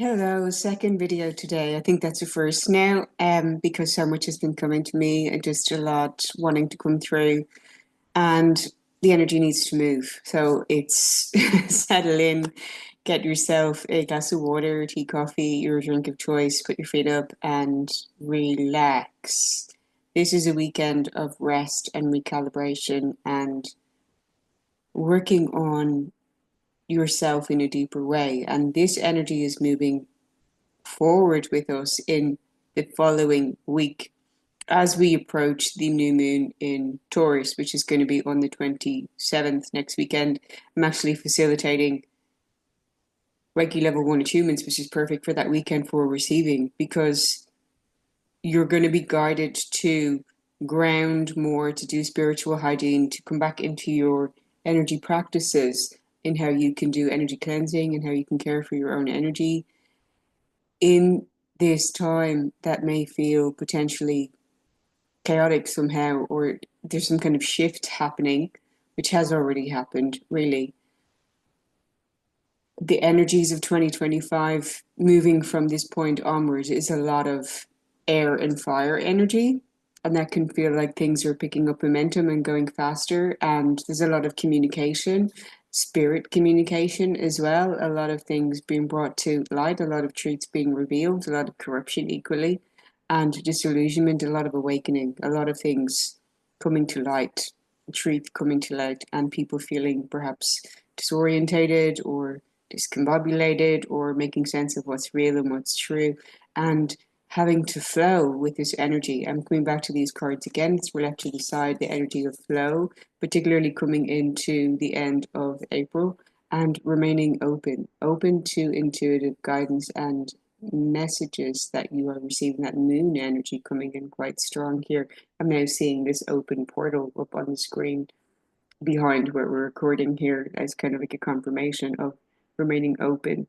Hello, second video today. I think that's a first now, because so much has been coming to me and just a lot wanting to come through, and the energy needs to move. So it's settle in, get yourself a glass of water, tea, coffee, your drink of choice, put your feet up and relax. This is a weekend of rest and recalibration and working on yourself in a deeper way. And this energy is moving forward with us in the following week as we approach the new moon in Taurus, which is going to be on the 27th next weekend. I'm actually facilitating Reiki level 1 attunements, which is perfect for that weekend for receiving, because you're going to be guided to ground more, to do spiritual hygiene, to come back into your energy practices in how you can do energy cleansing and how you can care for your own energy in this time that may feel potentially chaotic somehow, or there's some kind of shift happening, which has already happened, really. The energies of 2025 moving from this point onwards is a lot of air and fire energy. And that can feel like things are picking up momentum and going faster. And there's a lot of communication, spirit communication as well. A lot of things being brought to light, a lot of truths being revealed, a lot of corruption equally, and disillusionment, a lot of awakening, a lot of things coming to light, truth coming to light, and people feeling perhaps disorientated or discombobulated or making sense of what's real and what's true, and having to flow with this energy. I'm coming back to these cards again. It's we're left to decide the energy of flow, particularly coming into the end of April, and remaining open to intuitive guidance and messages that you are receiving. That moon energy coming in quite strong here. I'm now seeing this open portal up on the screen behind where we're recording here as kind of like a confirmation of remaining open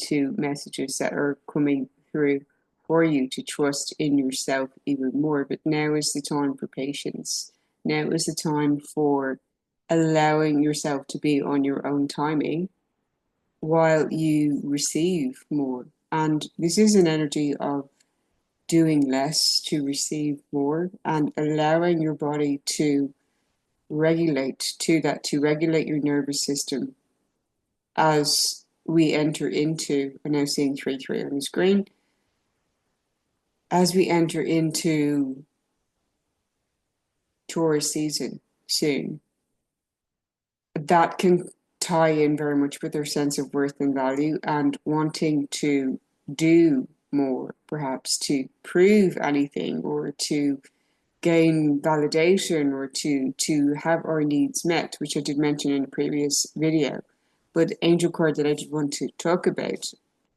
to messages that are coming through for you to trust in yourself even more. But now is the time for patience. Now is the time for allowing yourself to be on your own timing while you receive more. And this is an energy of doing less to receive more and allowing your body to regulate to that, to regulate your nervous system as we enter into, I'm now seeing 3-3 on the screen, as we enter into Taurus season soon. That can tie in very much with our sense of worth and value and wanting to do more, perhaps to prove anything or to gain validation or to have our needs met, which I did mention in a previous video. But angel card that I did want to talk about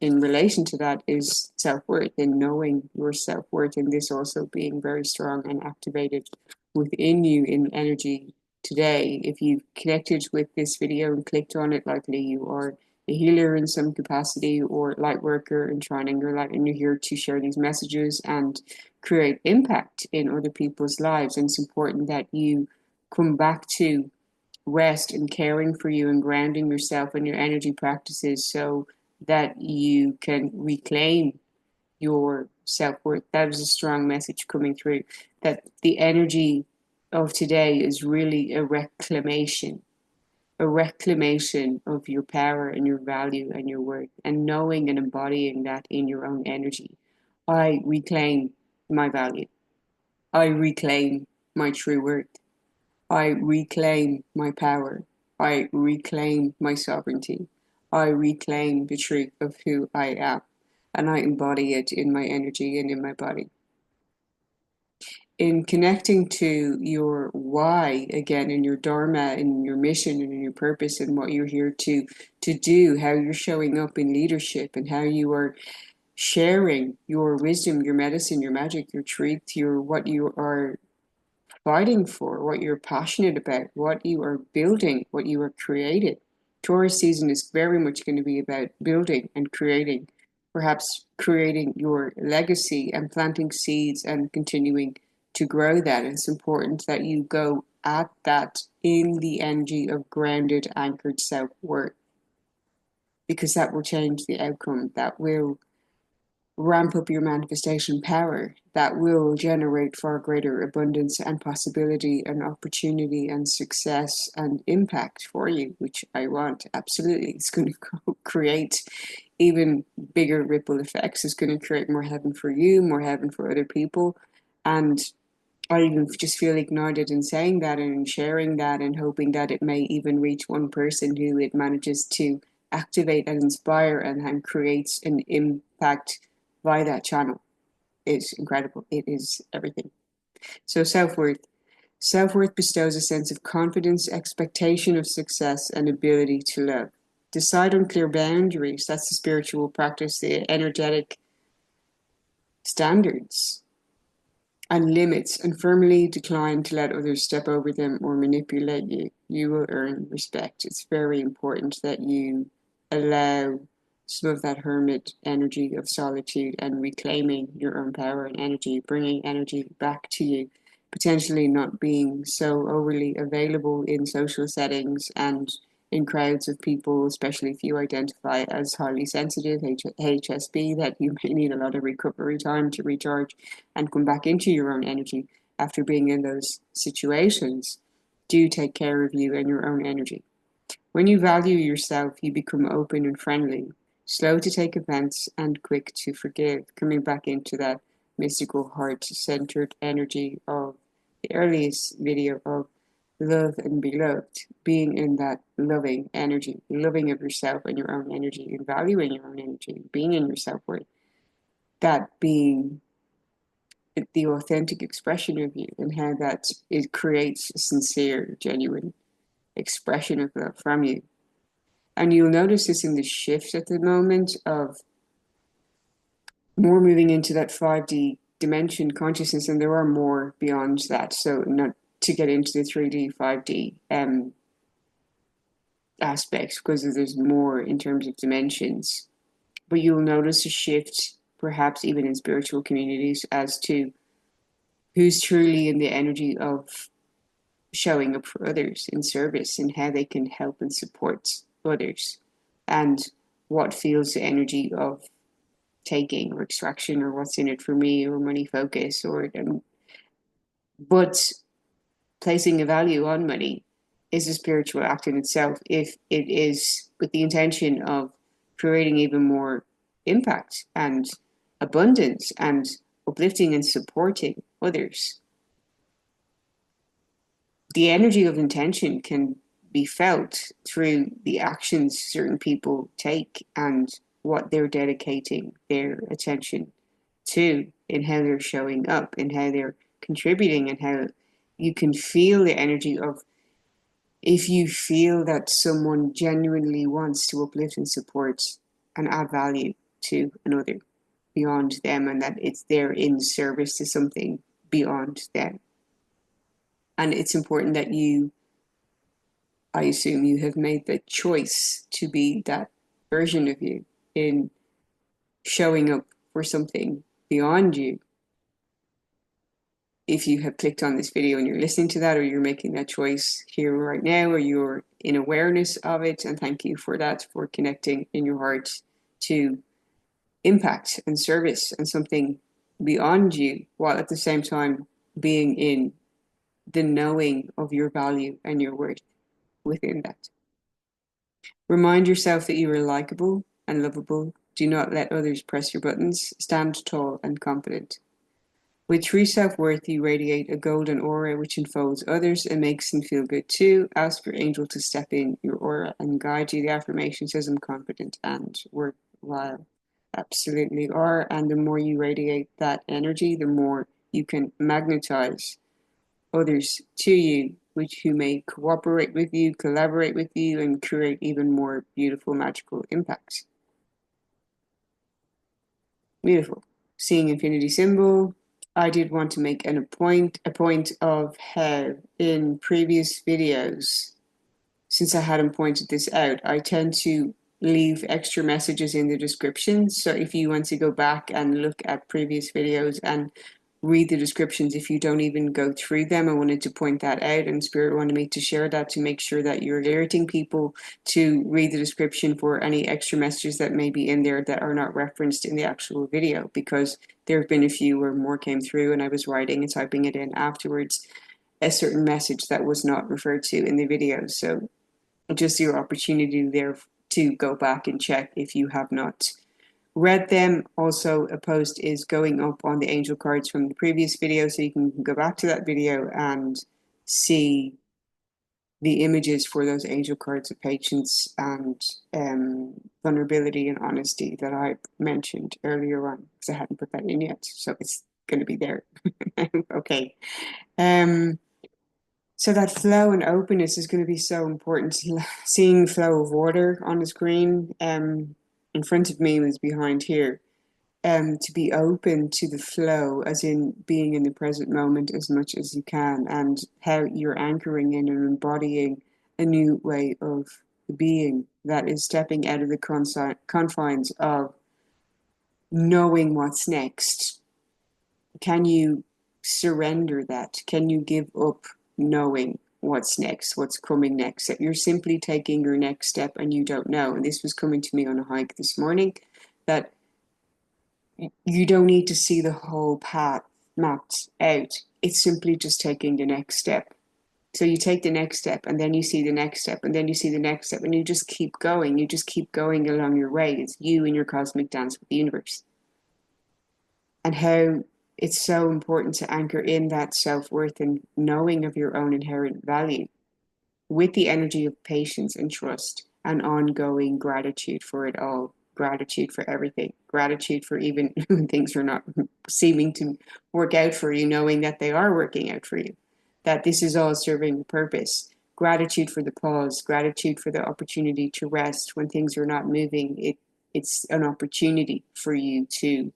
in relation to that is self-worth and knowing your self-worth, and this also being very strong and activated within you in energy today. If you've connected with this video and clicked on it, likely you are a healer in some capacity or light worker and shining your light, and you're here to share these messages and create impact in other people's lives. And it's important that you come back to rest and caring for you and grounding yourself and your energy practices so that you can reclaim your self-worth. That is a strong message coming through, that the energy of today is really a reclamation of your power and your value and your worth, and knowing and embodying that in your own energy. I reclaim my value. I reclaim my true worth. I reclaim my power. I reclaim my sovereignty. I reclaim the truth of who I am, and I embody it in my energy and in my body. In connecting to your why again, in your dharma, in your mission, and in your purpose, and what you're here to do, how you're showing up in leadership, and how you are sharing your wisdom, your medicine, your magic, your truth, your what you are fighting for, what you're passionate about, what you are building, what you are creating. Taurus season is very much going to be about building and creating, perhaps creating your legacy and planting seeds and continuing to grow that. It's important that you go at that in the energy of grounded, anchored self-worth. because that will change the outcome. That will ramp up your manifestation power. That will generate far greater abundance and possibility and opportunity and success and impact for you, which I want. Absolutely. It's going to create even bigger ripple effects. It's going to create more heaven for you, more heaven for other people. And I even just feel ignited in saying that and sharing that and hoping that it may even reach one person who it manages to activate and inspire and creates an impact via that channel. Is incredible. It is everything. So self-worth. Self-worth bestows a sense of confidence, expectation of success, and ability to love. Decide on clear boundaries. That's the spiritual practice, the energetic standards and limits, and firmly decline to let others step over them or manipulate you. You will earn respect. It's very important that you allow some of that hermit energy of solitude and reclaiming your own power and energy, bringing energy back to you, potentially not being so overly available in social settings and in crowds of people, especially if you identify as highly sensitive, HSP, that you may need a lot of recovery time to recharge and come back into your own energy after being in those situations. Do take care of you and your own energy. When you value yourself, you become open and friendly, slow to take offense, and quick to forgive, coming back into that mystical, heart-centered energy of the earliest video of love and be loved, being in that loving energy, loving of yourself and your own energy, and valuing your own energy, being in your self-worth, that being the authentic expression of you, and how that it creates a sincere, genuine expression of love from you. And you'll notice this in the shift at the moment of more moving into that 5D dimension consciousness, and there are more beyond that. So not to get into the 3D, 5D aspects, because there's more in terms of dimensions. But you'll notice a shift, perhaps even in spiritual communities, as to who's truly in the energy of showing up for others in service and how they can help and support others, and what feels the energy of taking or extraction or what's in it for me or money focus or but placing a value on money is a spiritual act in itself if it is with the intention of creating even more impact and abundance and uplifting and supporting others. The energy of intention can be felt through the actions certain people take and what they're dedicating their attention to, in how they're showing up, in how they're contributing, and how you can feel the energy of, if you feel that someone genuinely wants to uplift and support and add value to another beyond them, and that it's there in service to something beyond them. And it's important that you, I assume you have made the choice to be that version of you in showing up for something beyond you. If you have clicked on this video and you're listening to that, or you're making that choice here right now, or you're in awareness of it, and thank you for that, for connecting in your heart to impact and service and something beyond you, while at the same time being in the knowing of your value and your worth within that. Remind yourself that you are likable and lovable. Do not let others press your buttons. Stand tall and confident. With true self-worth, you radiate a golden aura which enfolds others and makes them feel good too. Ask your angel to step in your aura and guide you. The affirmation says, I'm confident and worthwhile. Absolutely are. And the more you radiate that energy, the more you can magnetize others to you, who may cooperate with you, collaborate with you, and create even more beautiful, magical impacts. Beautiful. Seeing infinity symbol. I did want to make a point of how in previous videos, since I hadn't pointed this out, I tend to leave extra messages in the description. So if you want to go back and look at previous videos and read the descriptions if you don't even go through them. I wanted to point that out, and Spirit wanted me to share that to make sure that you're alerting people to read the description for any extra messages that may be in there that are not referenced in the actual video, because there have been a few where more came through and I was writing and typing it in afterwards, a certain message that was not referred to in the video. So just your opportunity there to go back and check if you have not read them. Also, a post is going up on the angel cards from the previous video, so you can go back to that video and see the images for those angel cards of patience and vulnerability and honesty that I mentioned earlier on, because I hadn't put that in yet, so it's going to be there. Okay. So that flow and openness is going to be so important. Seeing flow of water on the screen in front of me was behind here. To be open to the flow, as in being in the present moment as much as you can, and how you're anchoring in and embodying a new way of being that is stepping out of the confines of knowing what's next. Can you surrender that? Can you give up knowing what's next, what's coming next? That you're simply taking your next step and you don't know. And this was coming to me on a hike this morning, that you don't need to see the whole path mapped out. It's simply just taking the next step. So you take the next step, and then you see the next step, and then you see the next step, and you just keep going. You just keep going along your way. It's you and your cosmic dance with the universe. And how it's so important to anchor in that self-worth and knowing of your own inherent value with the energy of patience and trust and ongoing gratitude for it all. Gratitude for everything. Gratitude for even when things are not seeming to work out for you, knowing that they are working out for you, that this is all serving a purpose. Gratitude for the pause. Gratitude for the opportunity to rest when things are not moving. It's an opportunity for you to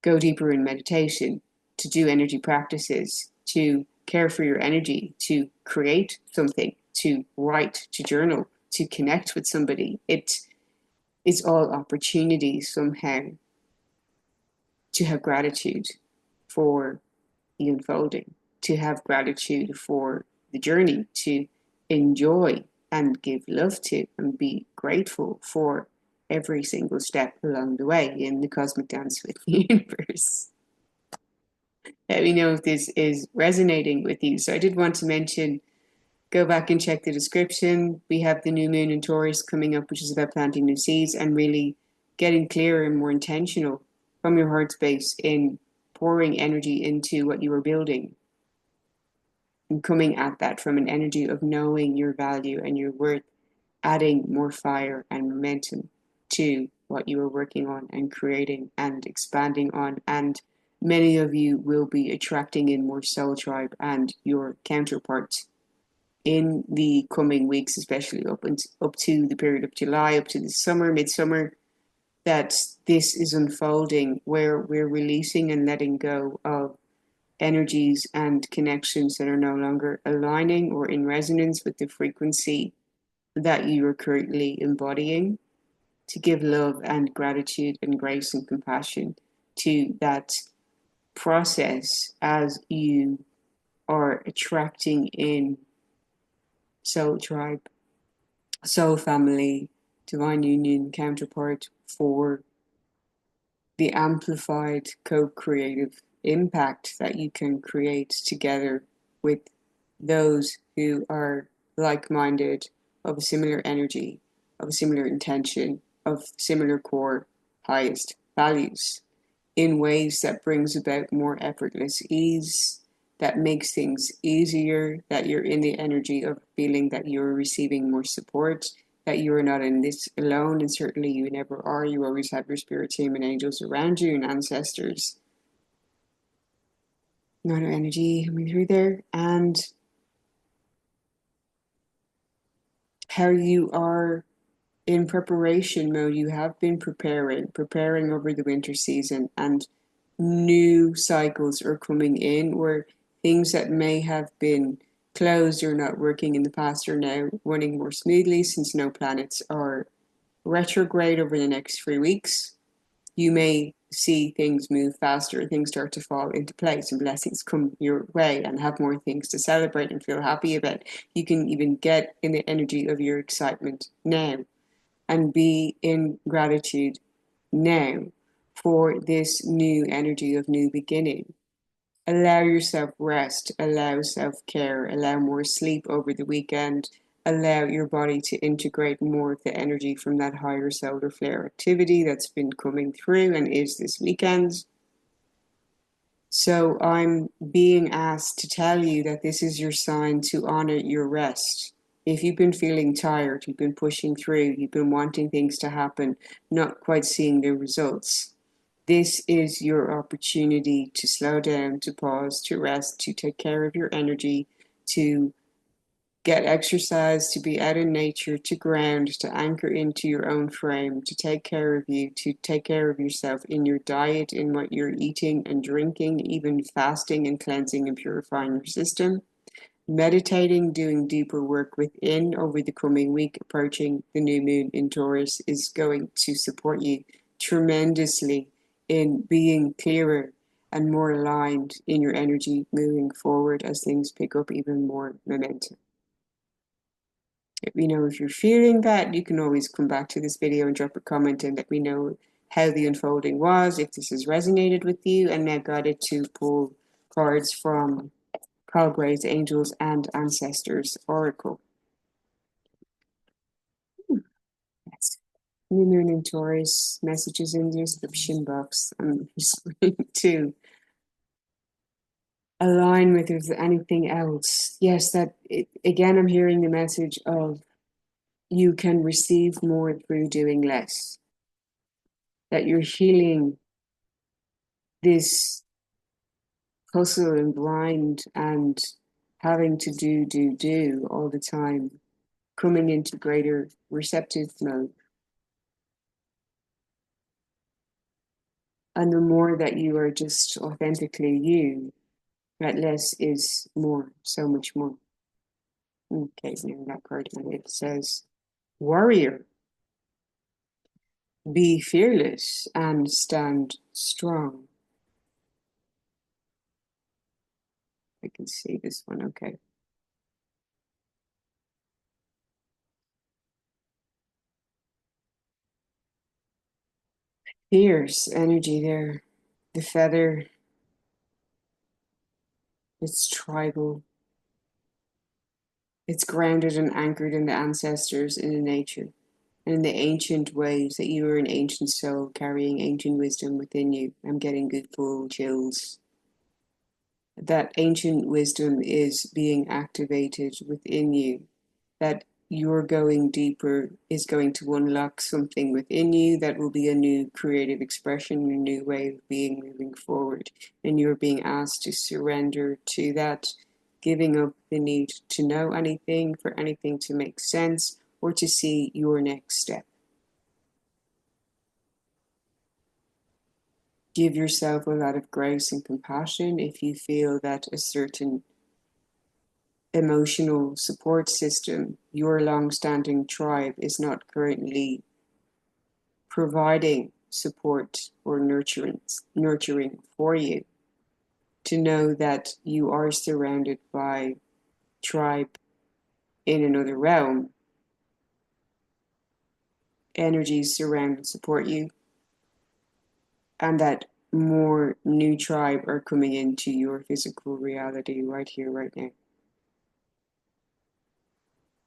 go deeper in meditation, to do energy practices, to care for your energy, to create something, to write, to journal, to connect with somebody. It's all opportunity somehow to have gratitude for the unfolding, to have gratitude for the journey, to enjoy and give love to and be grateful for every single step along the way in the cosmic dance with the universe. Let me know if this is resonating with you. So I did want to mention, go back and check the description. We have the new moon in Taurus coming up, which is about planting new seeds and really getting clearer and more intentional from your heart space in pouring energy into what you are building and coming at that from an energy of knowing your value and your worth, adding more fire and momentum to what you are working on and creating and expanding on. And many of you will be attracting in more soul tribe and your counterparts in the coming weeks, especially up to the period of July, up to the summer, midsummer, that this is unfolding where we're releasing and letting go of energies and connections that are no longer aligning or in resonance with the frequency that you are currently embodying, to give love and gratitude and grace and compassion to that process as you are attracting in soul tribe, soul family, divine union counterpart for the amplified co-creative impact that you can create together with those who are like-minded, of a similar energy, of a similar intention, of similar core highest values, in ways that brings about more effortless ease, that makes things easier, that you're in the energy of feeling that you're receiving more support, that you are not in this alone, and certainly you never are. You always have your spirit team and angels around you and ancestors. Not energy coming through there, and how you are in preparation mode. You have been preparing over the winter season, and new cycles are coming in where things that may have been closed or not working in the past are now running more smoothly, since no planets are retrograde over the next 3 weeks. you may see things move faster, things start to fall into place, and blessings come your way, and have more things to celebrate and feel happy about. You can even get in the energy of your excitement now and be in gratitude now for this new energy of new beginning. Allow yourself rest, allow self care, allow more sleep over the weekend, allow your body to integrate more of the energy from that higher solar flare activity that's been coming through and is this weekend. So I'm being asked to tell you that this is your sign to honor your rest. If you've been feeling tired, you've been pushing through, you've been wanting things to happen, not quite seeing the results, this is your opportunity to slow down, to pause, to rest, to take care of your energy, to get exercise, to be out in nature, to ground, to anchor into your own frame, to take care of you, to take care of yourself in your diet, in what you're eating and drinking, even fasting and cleansing and purifying your system. Meditating, doing deeper work within over the coming week, approaching the new moon in Taurus, is going to support you tremendously in being clearer and more aligned in your energy moving forward as things pick up even more momentum. Let me know if you're feeling that. You can always come back to this video and drop a comment and let me know how the unfolding was, if this has resonated with you. And now guided to pull cards from Calibration Angels and Ancestors Oracle. Yes. New Moon in Taurus, messages in the description box. I'm just going to align with if there's anything else. Yes, again, I'm hearing the message of you can receive more through doing less. That you're healing this hustle and grind and having to do all the time, coming into greater receptive mode. And the more that you are just authentically you, that less is more, so much more. Okay, now that card, it says, warrior, be fearless and stand strong. I can see this one, okay. Fierce energy there. The feather, it's tribal. It's grounded and anchored in the ancestors, in the nature, and in the ancient ways that you are an ancient soul carrying ancient wisdom within you. I'm getting good full chills. That ancient wisdom is being activated within you. That you're going deeper is going to unlock something within you that will be a new creative expression, a new way of being moving forward. And you're being asked to surrender to that, giving up the need to know anything, for anything to make sense, or to see your next step. Give yourself a lot of grace and compassion if you feel that a certain emotional support system, your long-standing tribe, is not currently providing support or nurturing for you. To know that you are surrounded by tribe in another realm, energies surround and support you, and that more new tribe are coming into your physical reality right here, right now.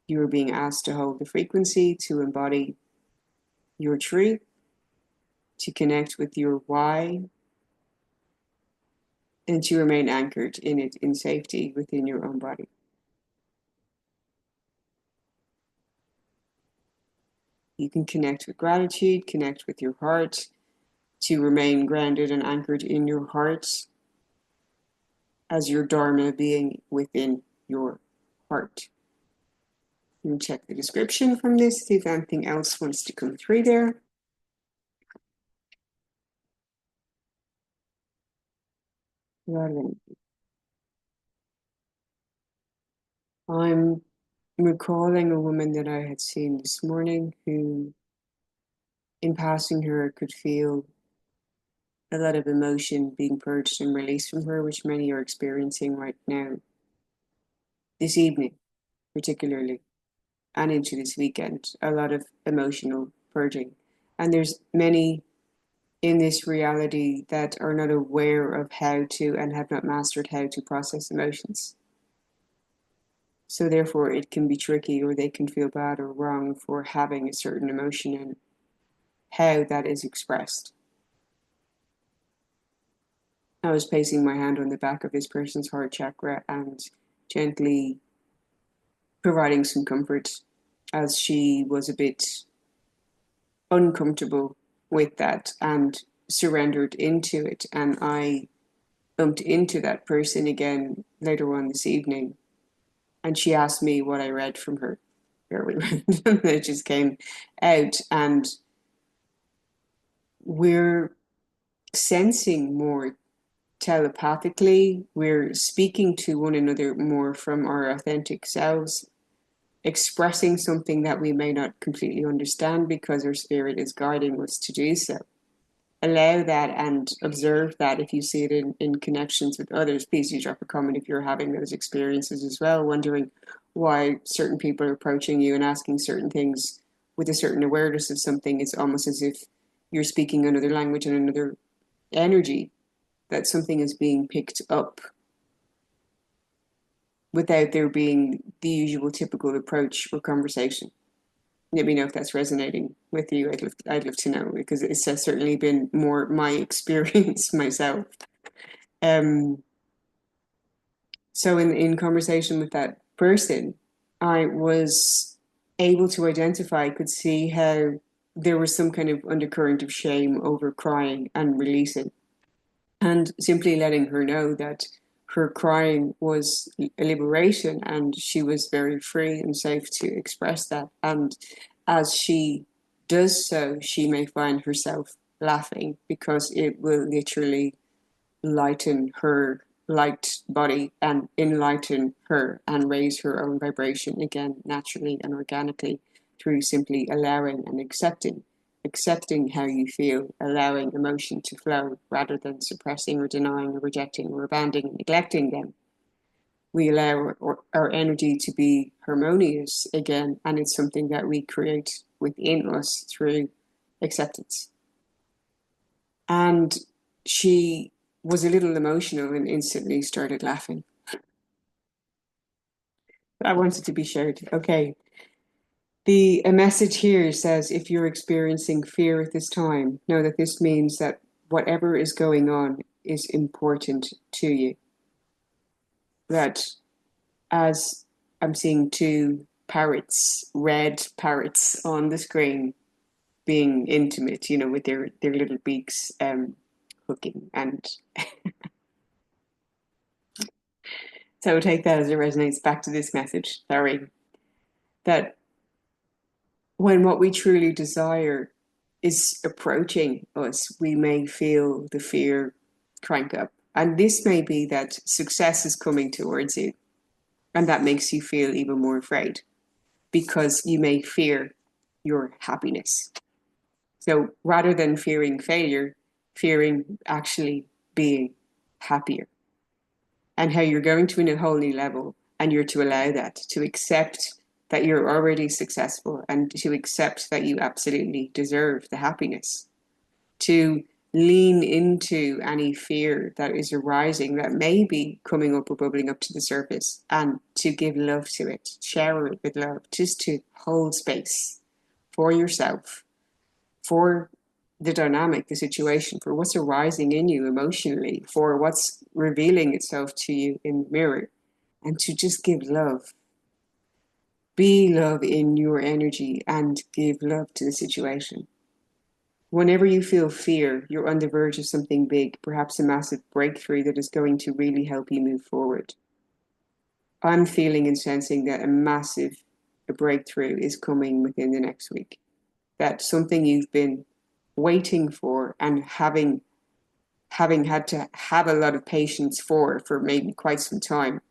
You are being asked to hold the frequency, to embody your truth, to connect with your why, and to remain anchored in it in safety within your own body. You can connect with gratitude, connect with your heart, to remain grounded and anchored in your heart as your Dharma being within your heart. You can check the description from this, see if anything else wants to come through there. I'm recalling a woman that I had seen this morning who, in passing her, could feel a lot of emotion being purged and released from her, which many are experiencing right now, this evening, particularly, and into this weekend. A lot of emotional purging. And there's many in this reality that are not aware of how to and have not mastered how to process emotions. So therefore it can be tricky, or they can feel bad or wrong for having a certain emotion and how that is expressed. I was placing my hand on the back of this person's heart chakra and gently providing some comfort, as she was a bit uncomfortable with that and surrendered into it. And I bumped into that person again later on this evening, and she asked me what I read from her. Very random. It just came out, and we're sensing more telepathically. We're speaking to one another more from our authentic selves, expressing something that we may not completely understand because our spirit is guiding us to do so. Allow that and observe that. If you see it in connections with others, please do drop a comment if you're having those experiences as well, wondering why certain people are approaching you and asking certain things with a certain awareness of something. It's almost as if you're speaking another language and another energy, that something is being picked up without there being the usual typical approach or conversation. Let me know if that's resonating with you. I'd love to know, because it's certainly been more my experience myself. So in conversation with that person, I was able to identify, could see how there was some kind of undercurrent of shame over crying and releasing, and simply letting her know that her crying was a liberation and she was very free and safe to express that. And as she does so, she may find herself laughing, because it will literally lighten her light body and enlighten her and raise her own vibration again, naturally and organically, through simply allowing and accepting how you feel, allowing emotion to flow rather than suppressing or denying or rejecting or abandoning and neglecting them. We allow our energy to be harmonious again, and it's something that we create within us through acceptance. And she was a little emotional and instantly started laughing. I wanted to be shared. Okay. A message here says, if you're experiencing fear at this time, know that this means that whatever is going on is important to you. That, as I'm seeing two parrots, red parrots on the screen, being intimate, with their little beaks hooking. And so take that as it resonates back to this message. Sorry. That when what we truly desire is approaching us, we may feel the fear crank up. And this may be that success is coming towards you, and that makes you feel even more afraid, because you may fear your happiness. So rather than fearing failure, fearing actually being happier, and how you're going to a whole new level, and you're to allow that, to accept that you're already successful, and to accept that you absolutely deserve the happiness, to lean into any fear that is arising, that may be coming up or bubbling up to the surface, and to give love to it, shower it with love, just to hold space for yourself, for the dynamic, the situation, for what's arising in you emotionally, for what's revealing itself to you in the mirror, and to just give love. Be love in your energy and give love to the situation. Whenever you feel fear, you're on the verge of something big, perhaps a massive breakthrough that is going to really help you move forward. I'm feeling and sensing that a breakthrough is coming within the next week. That something you've been waiting for and having had to have a lot of patience for maybe quite some time,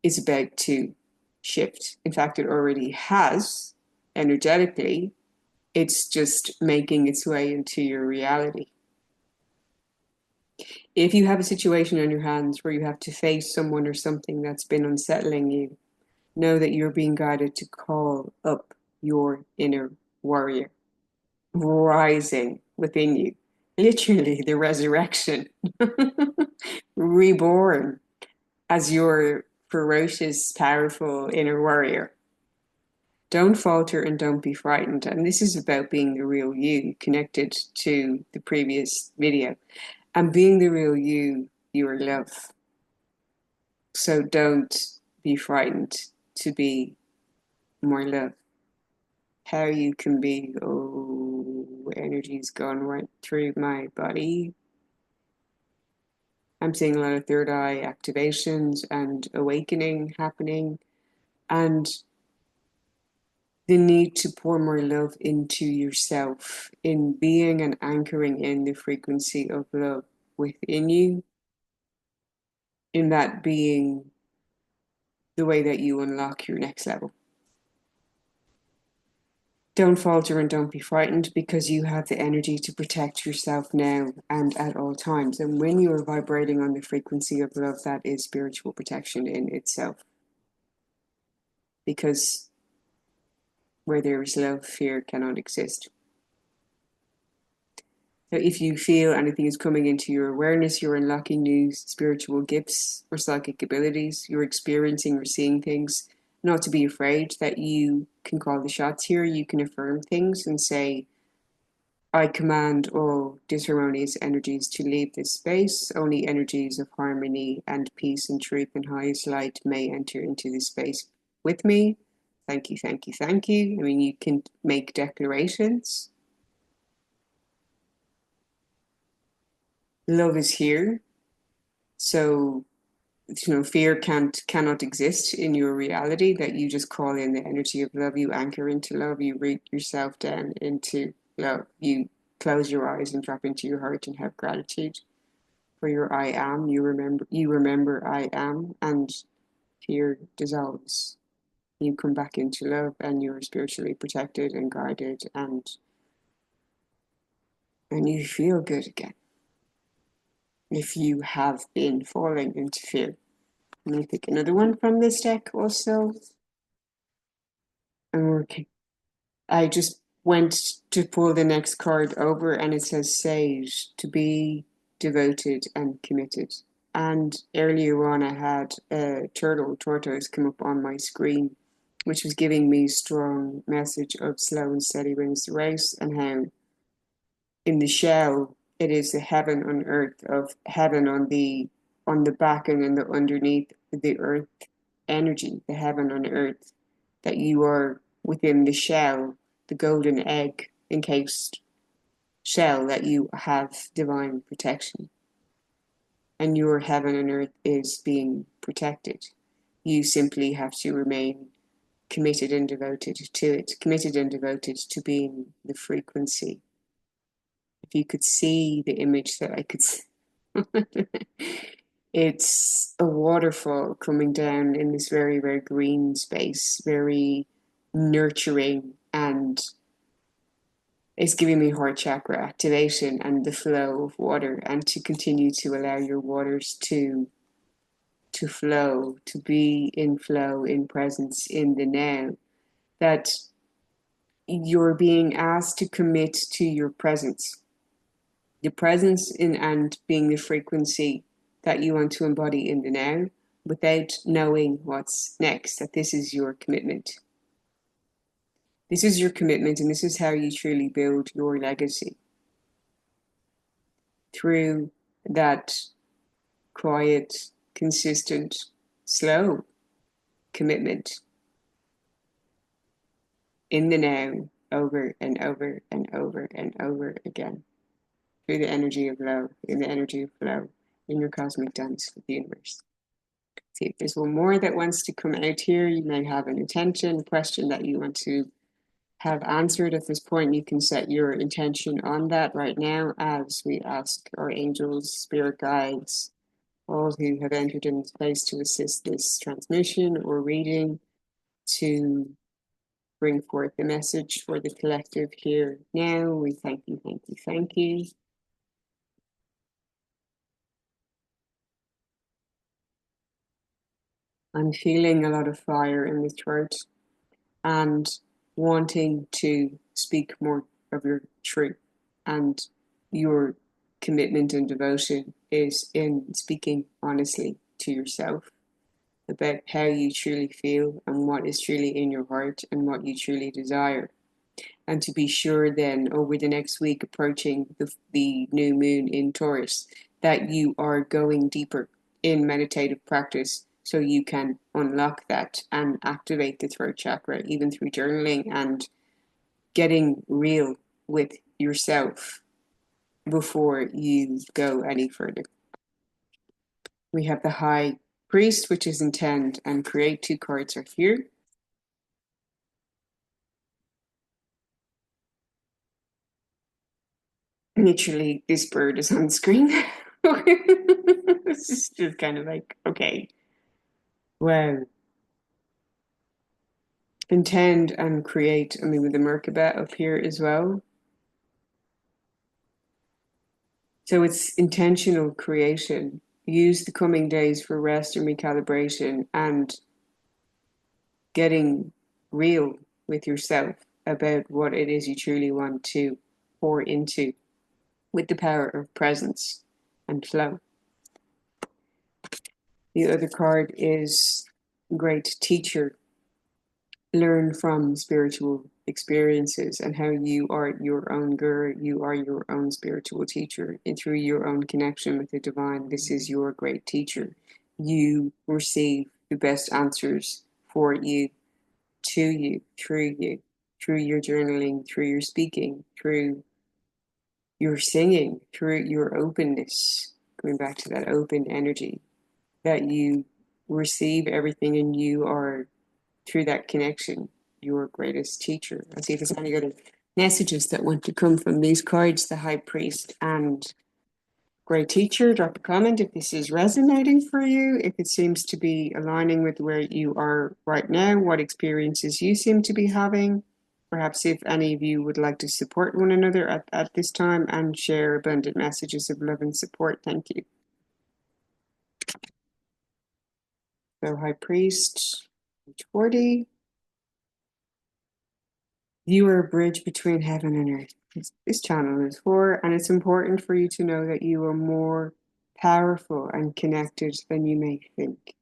is about to shift. In fact, it already has energetically. It's just making its way into your reality. If you have a situation on your hands where you have to face someone or something that's been unsettling you, know that you're being guided to call up your inner warrior rising within you. Literally, the resurrection, reborn as your ferocious, powerful inner warrior. Don't falter and don't be frightened. And this is about being the real you, connected to the previous video. And being the real you, your love. So don't be frightened to be more love. How you can be, oh, energy's gone right through my body. I'm seeing a lot of third eye activations and awakening happening, and the need to pour more love into yourself, in being and anchoring in the frequency of love within you, in that being the way that you unlock your next level. Don't falter and don't be frightened, because you have the energy to protect yourself now and at all times. And when you are vibrating on the frequency of love, that is spiritual protection in itself. Because where there is love, fear cannot exist. So if you feel anything is coming into your awareness, you're unlocking new spiritual gifts or psychic abilities, you're experiencing or seeing things, not to be afraid that you can call the shots here. You can affirm things and say, I command all disharmonious energies to leave this space. Only energies of harmony and peace and truth and highest light may enter into this space with me. Thank you, thank you, thank you. I mean, you can make declarations. Love is here. So, fear cannot exist in your reality, that you just call in the energy of love, you anchor into love, you root yourself down into love, you close your eyes and drop into your heart and have gratitude for your I am. You remember I am, and fear dissolves. You come back into love and you're spiritually protected and guided, and you feel good again. If you have been falling into fear. Let me pick another one from this deck also. Okay. I just went to pull the next card over and it says Sage, to be devoted and committed. And earlier on I had a tortoise come up on my screen, which was giving me strong message of slow and steady wins the race, and how in the shell it is the heaven on earth, of heaven on the back and in the underneath the earth energy, the heaven on earth, that you are within the shell, the golden egg encased shell, that you have divine protection. And your heaven on earth is being protected. You simply have to remain committed and devoted to it, committed and devoted to being the frequency. If you could see the image that I could see. It's a waterfall coming down in this very, very green space, very nurturing, and it's giving me heart chakra activation and the flow of water, and to continue to allow your waters to flow, to be in flow, in presence, in the now, that you're being asked to commit to your presence, the presence in and being the frequency that you want to embody in the now, without knowing what's next, that this is your commitment. This is your commitment, and this is how you truly build your legacy. Through that quiet, consistent, slow commitment in the now, over and over and over and over again, through the energy of love, in the energy of flow, in your cosmic dance with the universe. See if there's one more that wants to come out here. You may have an intention, question that you want to have answered at this point. You can set your intention on that right now as we ask our angels, spirit guides, all who have entered in place to assist this transmission or reading, to bring forth the message for the collective here now. We thank you, thank you, thank you. I'm feeling a lot of fire in the throat and wanting to speak more of your truth. And your commitment and devotion is in speaking honestly to yourself about how you truly feel and what is truly in your heart and what you truly desire. And to be sure then over the next week approaching the new moon in Taurus that you are going deeper in meditative practice so you can unlock that and activate the throat chakra even through journaling and getting real with yourself before you go any further. We have the High Priest, which is intend and create. 2 cards are here. Literally, this bird is on screen. This is just kind of like, okay. Wow. Intend and create. I mean, with the Merkaba up here as well. So it's intentional creation. Use the coming days for rest and recalibration and getting real with yourself about what it is you truly want to pour into with the power of presence and flow. The other card is Great Teacher. Learn from spiritual experiences and how you are your own guru, you are your own spiritual teacher, and through your own connection with the divine, this is your great teacher. You receive the best answers for you, to you, through your journaling, through your speaking, through your singing, through your openness, going back to that open energy, that you receive everything and you are, through that connection, your greatest teacher. I'll see if there's any other messages that want to come from these cards, the High Priest and Great Teacher. Drop a comment if this is resonating for you, if it seems to be aligning with where you are right now, what experiences you seem to be having. Perhaps if any of you would like to support one another at this time and share abundant messages of love and support. Thank you. So High Priest, 40. You are a bridge between heaven and earth. This channel is for, and it's important for you to know that you are more powerful and connected than you may think.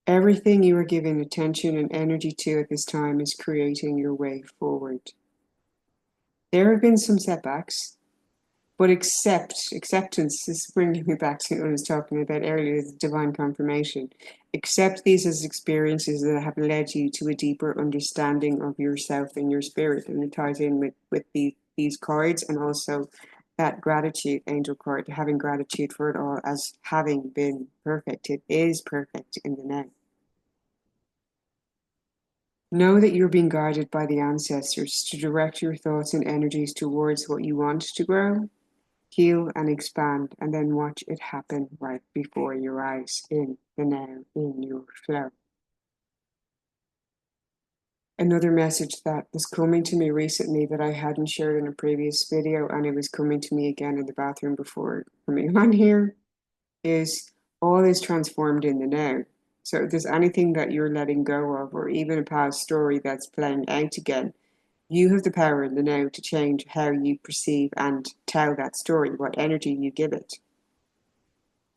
Everything you are giving attention and energy to at this time is creating your way forward. There have been some setbacks, but acceptance is bringing me back to what I was talking about earlier, the divine confirmation. Accept these as experiences that have led you to a deeper understanding of yourself and your spirit, and it ties in with these cards and also that gratitude angel card, having gratitude for it all as having been perfect. It is perfect in the now. Know that you're being guided by the ancestors to direct your thoughts and energies towards what you want to grow, heal and expand, and then watch it happen right before your eyes, in the now, in your flow. Another message that was coming to me recently that I hadn't shared in a previous video, and it was coming to me again in the bathroom before coming on here, is all is transformed in the now. So if there's anything that you're letting go of, or even a past story that's playing out again, you have the power in the now to change how you perceive and tell that story, what energy you give it.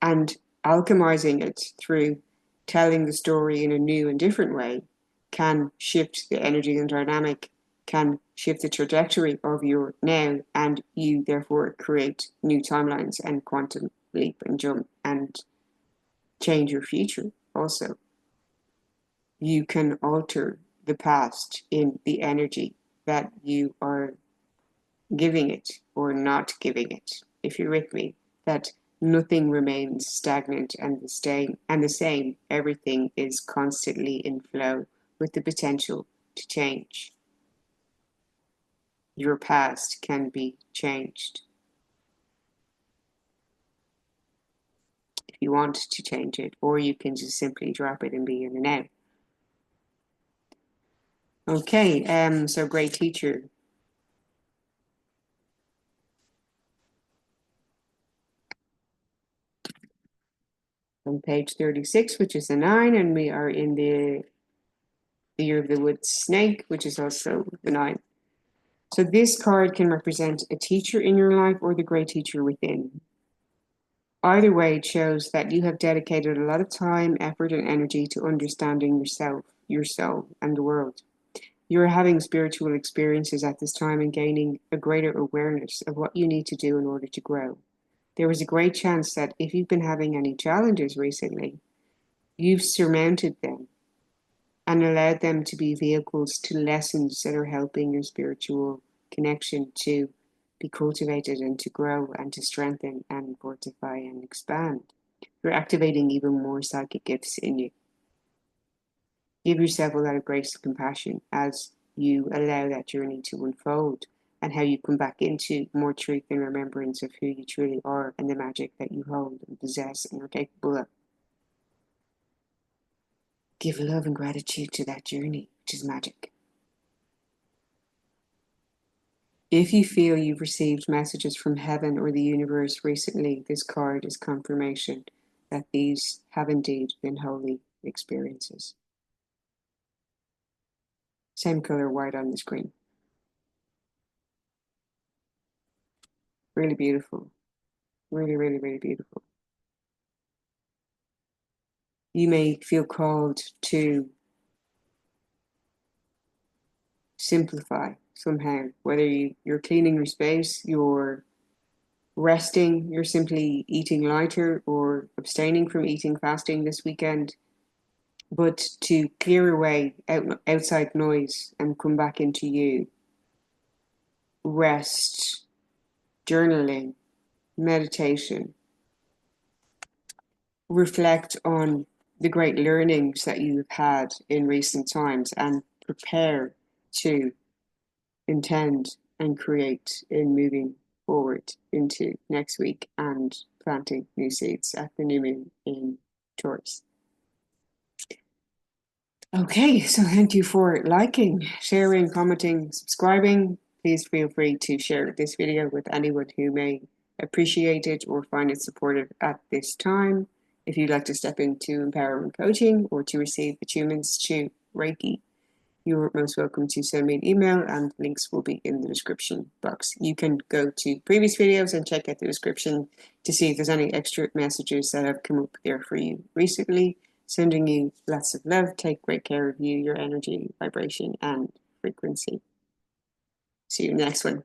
And alchemizing it through telling the story in a new and different way can shift the energy and dynamic, can shift the trajectory of your now, and you therefore create new timelines and quantum leap and jump and change your future also. You can alter the past in the energy that you are giving it or not giving it, if you're with me, that nothing remains stagnant and the same. Everything is constantly in flow with the potential to change. Your past can be changed if you want to change it, or you can just simply drop it and be in the now. Okay, so Great Teacher. On page 36, which is a 9, and we are in the Year of the Wood Snake, which is also the 9. So this card can represent a teacher in your life or the great teacher within. Either way, it shows that you have dedicated a lot of time, effort, and energy to understanding yourself, your soul, and the world. You are having spiritual experiences at this time and gaining a greater awareness of what you need to do in order to grow. There is a great chance that if you've been having any challenges recently, you've surmounted them and allowed them to be vehicles to lessons that are helping your spiritual connection to be cultivated and to grow and to strengthen and fortify and expand. You're activating even more psychic gifts in you. Give yourself a lot of grace and compassion as you allow that journey to unfold and how you come back into more truth and remembrance of who you truly are and the magic that you hold and possess and are capable of. Give love and gratitude to that journey, which is magic. If you feel you've received messages from heaven or the universe recently, this card is confirmation that these have indeed been holy experiences. Same color white on the screen. Really beautiful. Really, really, really beautiful. You may feel called to simplify somehow, whether you're cleaning your space, you're resting, you're simply eating lighter or abstaining from eating fasting this weekend, but to clear away outside noise and come back into you. Rest, journaling, meditation. Reflect on the great learnings that you've had in recent times and prepare to intend and create in moving forward into next week and planting new seeds at the new moon in Taurus. Okay, so thank you for liking, sharing, commenting, subscribing. Please feel free to share this video with anyone who may appreciate it or find it supportive at this time. If you'd like to step into empowerment coaching or to receive attunements to Reiki, you're most welcome to send me an email, and links will be in the description box. You can go to previous videos and check out the description to see if there's any extra messages that have come up there for you recently. Sending you lots of love. Take great care of you, your energy, vibration, and frequency. See you in the next one.